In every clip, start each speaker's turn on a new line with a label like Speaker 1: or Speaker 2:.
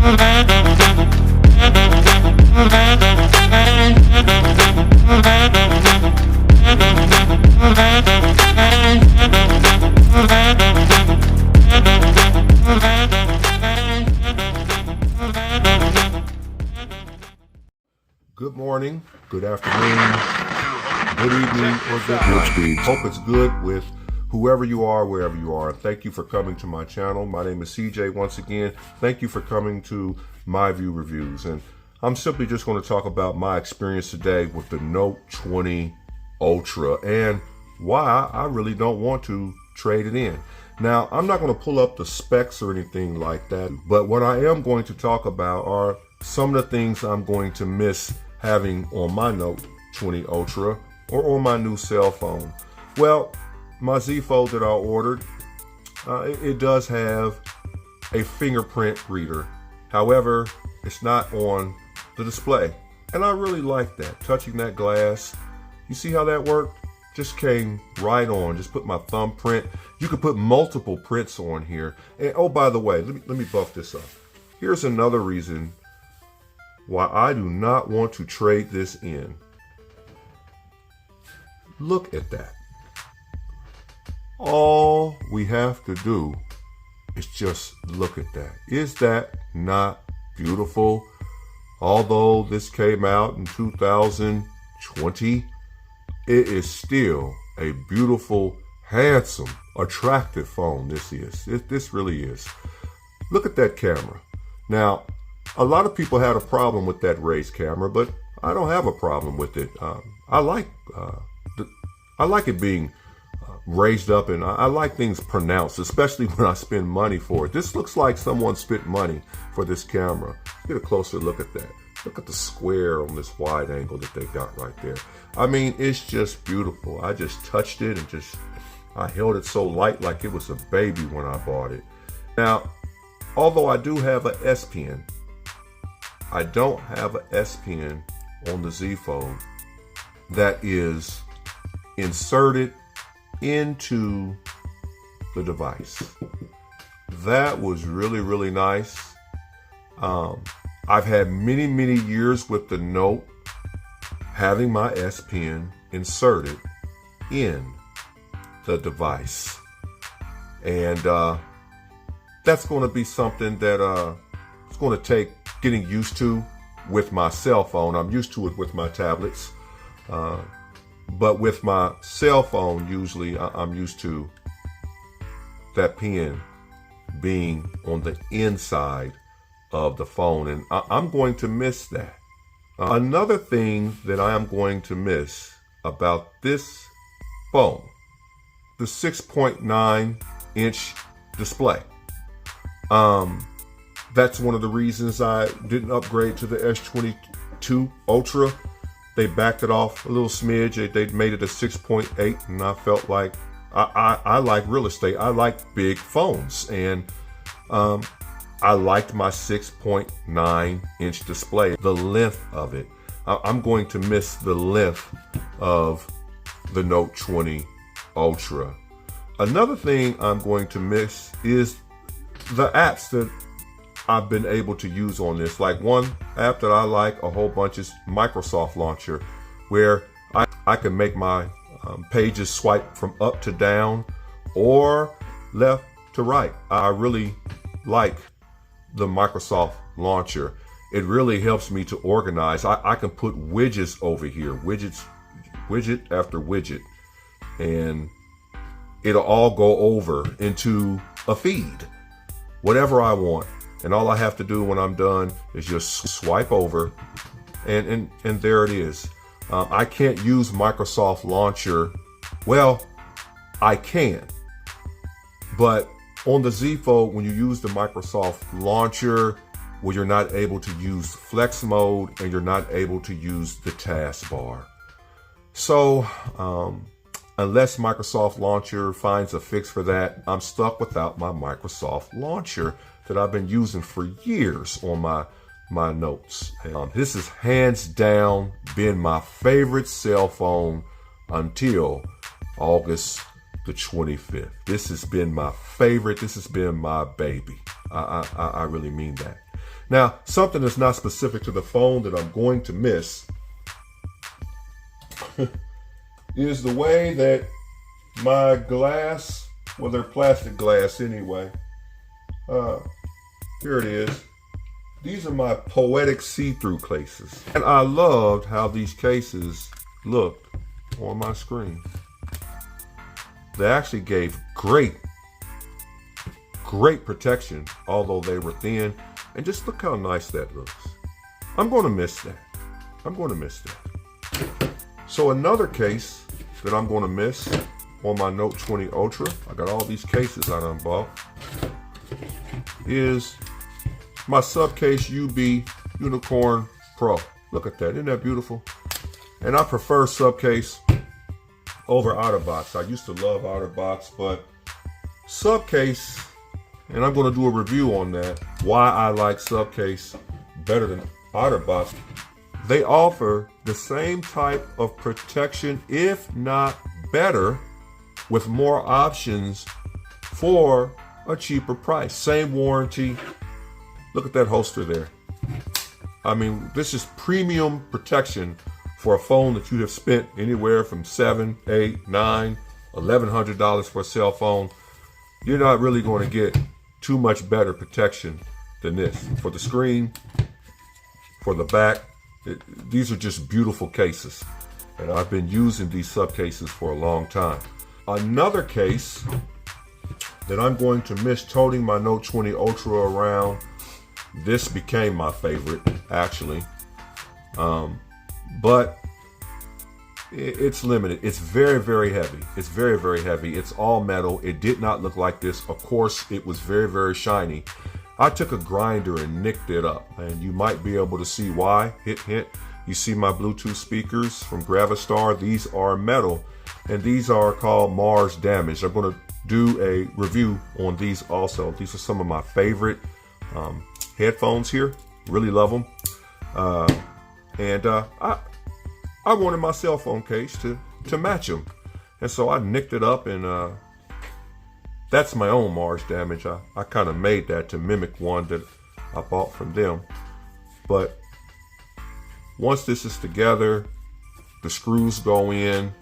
Speaker 1: Good morning, good afternoon, good evening, or good night. Hope it's good with whoever you are, wherever you are. Thank you for coming to my channel. My name is CJ once again. Thank you for coming to My View Reviews. And I'm simply just going to talk about my experience today with the Note 20 Ultra and why I really don't want to trade it in. Now, I'm not going to pull up the specs or anything like that, but what I am going to talk about are some of the things I'm going to miss having on my Note 20 Ultra or on my new cell phone. Well, my Z Fold that I ordered, it does have a fingerprint reader. However, it's not on the display. And I really like that. Touching that glass, you see how that worked? Just came right on. Just put my thumbprint. You could put multiple prints on here. And oh, by the way, let me buff this up. Here's another reason why I do not want to trade this in. Look at that. All we have to do is just look at that. Is that not beautiful? Although this came out in 2020, it is still a beautiful, handsome, attractive phone. This really is. Look at that camera. Now, a lot of people had a problem with that raised camera, but I don't have a problem with it. I like it being raised up, and I like things pronounced, especially when I spend money for it. This looks like someone spent money for this camera. Get a closer look at that. Look at the square on this wide angle that they got right there. I mean, it's just beautiful. I just touched it and I held it so light like it was a baby when I bought it. Now, although I do have an S Pen, I don't have an S Pen on the Z Fold that is inserted into the device. That was really, really nice. I've had many, many years with the Note having my S Pen inserted in the device. And that's going to be something that it's going to take getting used to with my cell phone. I'm used to it with my tablets. But with my cell phone, usually I'm used to that pen being on the inside of the phone, and I'm going to miss that. Another thing that I am going to miss about this phone, the 6.9-inch display. That's one of the reasons I didn't upgrade to the S22 Ultra. They backed it off a little smidge. They made it a 6.8, and I felt like I like real estate. I like big phones, and I liked my 6.9-inch display, the length of it. I'm going to miss the length of the Note 20 Ultra. Another thing I'm going to miss is the apps that I've been able to use on this. Like one app that I like a whole bunch is Microsoft Launcher, where I can make my pages swipe from up to down or left to right. I really like the Microsoft Launcher. It really helps me to organize. I can put widgets over here, widget after widget, and it'll all go over into a feed, whatever I want. And all I have to do when I'm done is just swipe over, and there it is. I can't use Microsoft Launcher. Well, I can, but on the Z Fold, when you use the Microsoft Launcher, where you're not able to use flex mode and you're not able to use the taskbar. So unless Microsoft Launcher finds a fix for that, I'm stuck without my Microsoft Launcher that I've been using for years on my notes. This has hands down been my favorite cell phone until August the 25th. This has been my favorite. This has been my baby. I really mean that. Now, something that's not specific to the phone that I'm going to miss is the way that my glass, well, they're plastic glass anyway. Here it is. These are my Poetic see-through cases. And I loved how these cases looked on my screen. They actually gave great protection, although they were thin. And just look how nice that looks. I'm going to miss that. I'm going to miss that. So another case that I'm going to miss on my Note 20 Ultra, I got all these cases I done bought, is my Subcase UB Unicorn Pro. Look at that, isn't that beautiful? And I prefer Subcase over OtterBox. I used to love OtterBox, but Subcase, and I'm going to do a review on that, why I like Subcase better than OtterBox. They offer the same type of protection, if not better, with more options for a cheaper price. Same warranty. Look at that holster there. I mean, this is premium protection for a phone that you have spent anywhere from $7, $8, $9, $1,100 for a cell phone. You're not really going to get too much better protection than this. For the screen, for the back, these are just beautiful cases. And I've been using these subcases for a long time. Another case that I'm going to miss toting my Note 20 Ultra around, this became my favorite, actually. But it's limited. It's very, very heavy. It's very, very heavy. It's all metal. It did not look like this. Of course, it was very, very shiny. I took a grinder and nicked it up, and you might be able to see why. Hint, hint. You see my Bluetooth speakers from Gravistar. These are metal, and these are called Mars Damage. I'm going to do a review on these also. These are some of my favorite headphones here. Really love them. I wanted my cell phone case to match them. And so I nicked it up, and that's my own Mars Damage. I kind of made that to mimic one that I bought from them. But once this is together, the screws go in,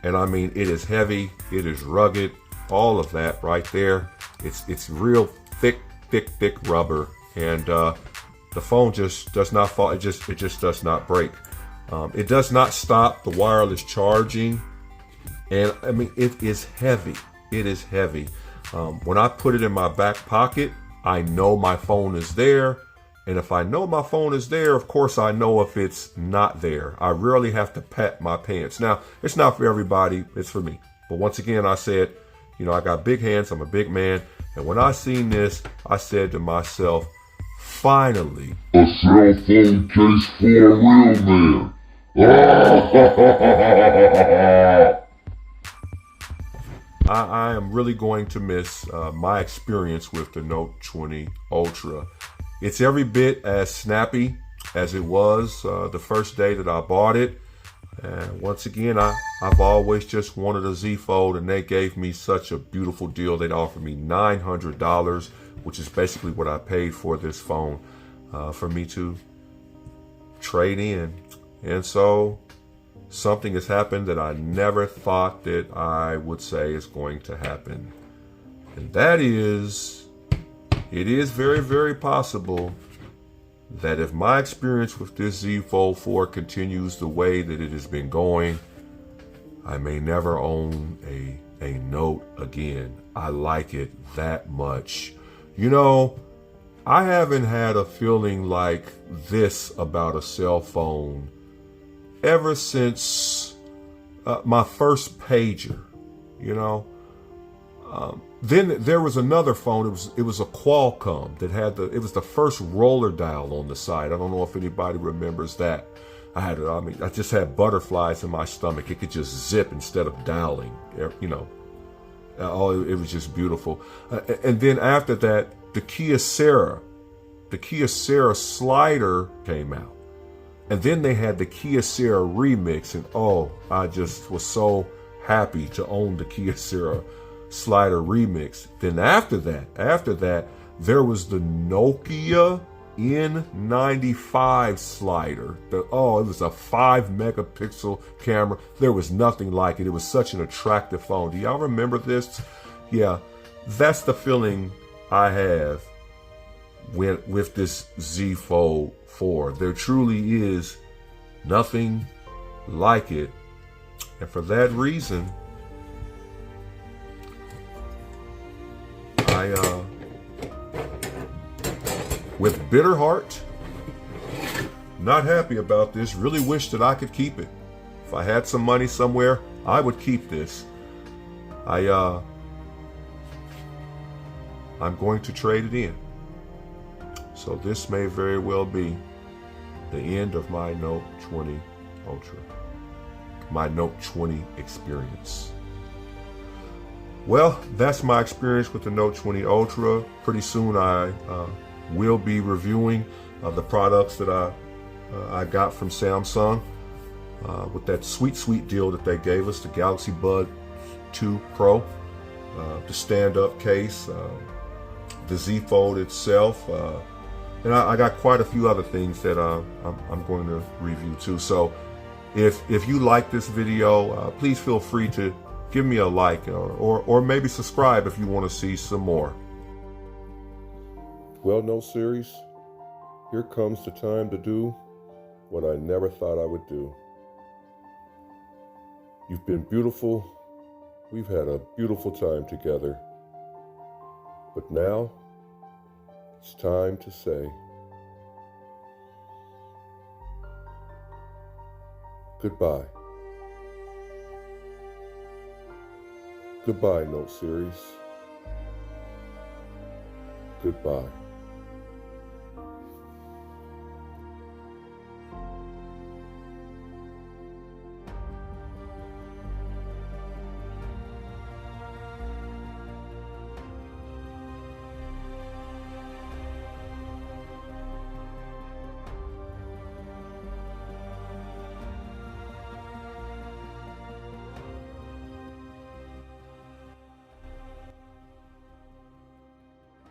Speaker 1: and I mean, it is heavy, it is rugged, all of that right there. It's real thick rubber, and the phone just does not fall. It just does not break. It does not stop the wireless charging, and I mean, it is heavy. It is heavy. When I put it in my back pocket, I know my phone is there. And if I know my phone is there, of course I know if it's not there. I rarely have to pat my pants. Now, it's not for everybody, it's for me. But once again, I said, you know, I got big hands, I'm a big man. And when I seen this, I said to myself, finally,
Speaker 2: a cell phone case for a real man.
Speaker 1: I am really going to miss my experience with the Note 20 Ultra. It's every bit as snappy as it was the first day that I bought it. And once again, I've always just wanted a Z Fold, and they gave me such a beautiful deal. They'd offered me $900, which is basically what I paid for this phone, for me to trade in. And so something has happened that I never thought that I would say is going to happen. And that is, it is very, very possible that if my experience with this Z Fold 4 continues the way that it has been going, I may never own a Note again. I like it that much. You know, I haven't had a feeling like this about a cell phone ever since my first pager, you know. Then there was another phone. It was a Qualcomm that had it was the first roller dial on the side. I don't know if anybody remembers that. I just had butterflies in my stomach. It could just zip instead of dialing, you know. It was just beautiful. And then after that, the Kyocera slider came out. And then they had the Kyocera Remix, and oh, I just was so happy to own the Kyocera Slider Remix. Then after that, there was the Nokia N95 slider. It was a 5 megapixel camera. There was nothing like it. It was such an attractive phone. Do y'all remember this? Yeah, that's the feeling I have with this Z Fold 4. There truly is nothing like it. And for that reason, with bitter heart, not happy about this, really wish that I could keep it. If I had some money somewhere, I would keep this. I'm going to trade it in. So this may very well be the end of my Note 20 Ultra, my Note 20 experience. Well, that's my experience with the Note 20 Ultra. Pretty soon I will be reviewing the products that I got from Samsung with that sweet deal that they gave us, the Galaxy Buds 2 Pro, the stand-up case, the Z Fold itself, and I got quite a few other things that I'm going to review too. So if you like this video, please feel free to give me a like or maybe subscribe if you want to see some more. Well, Note series, here comes the time to do what I never thought I would do. You've been beautiful. We've had a beautiful time together. But now, it's time to say goodbye. Goodbye, Note series. Goodbye.